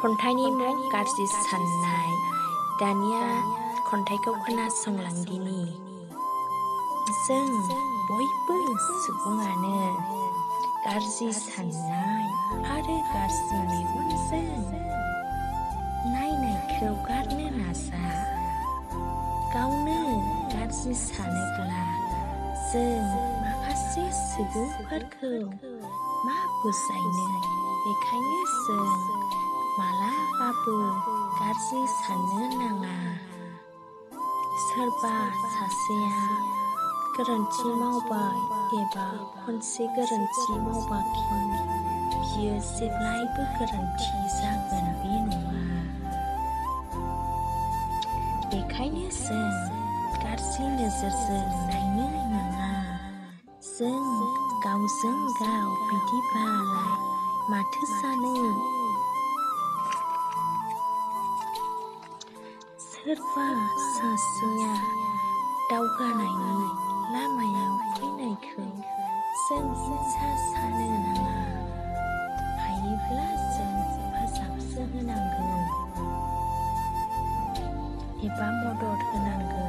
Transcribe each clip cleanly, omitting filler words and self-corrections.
खन्थाइनि मुं गाज्रि साननाय। दानिया खन्थाइखौ खोनासंलांदिनि। जों बयबो सुबुङानो गाज्रि साननाय आरो गाज्रि मेगनजों नायनायखौ गारनो नाजा। गावनो गाज्रि सानोब्ला जों माखासे सुबुंफोरखौ मा बुजायनो? बेखायनो जों मालाबाबो गाज्रि साननो नाङा। सोरबा सासेया गोरोन्थि मावबाय एबा खनसे गोरोन्थि मावबाखि बियो जेब्लायबो गोरोन्थि जागोन बे नङा। बेखायनो जों गाज्रि नोजोरजों नायनो नाङा। जों गावजों गाव बिदिबालाय माथो जानो? सोरबा सासेया दावगानायनि लामायाव फैनायखौ जों हिंसा सानो नाङा। हायोब्ला जों हेफाजाबसो होनांगौ एबा मदद होनांगौ।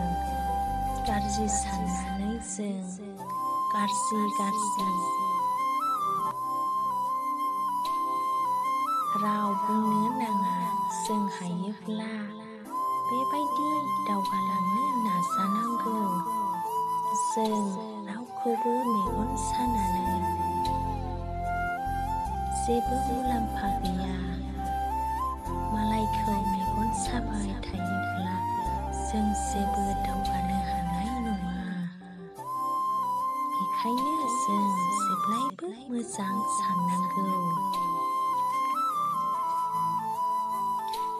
गाज्रि साननानै जों गाज्रि राव बुंनो नाङा। जों हायोब्ला बेबायदि दावगालांनो नाजानांगौ। जों रावखौबो मेगन सानानै जेबो मुलाम्फा गैया। मालायखौ मेगन साबाय थायोब्ला जों जेबो दावगानो हानाय नङा। बेखायनो जों जेब्लायबो मोजां साननांगौ।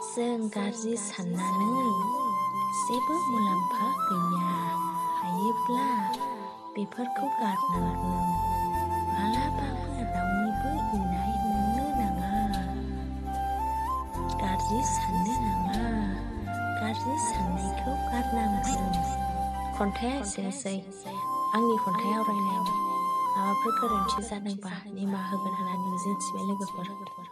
जों गाज्रि साननानै जेबो मुलाम्फा गैया। हायोब्ला बेफोरखौ गारनांगौ। मालाबाबो रावनिबो इनाय मोननो नाङा। गाज्रि साननो नाङा। गाज्रि साननायखौ गारनांगौ। खन्थाइया एसेनोसै। आंनि खन्थाइ आवरायनायाव माबाफोर गोरोन्थि जादोंबा निमाहा होगोन होननानै मिजिंथिबाय लोगोफोर।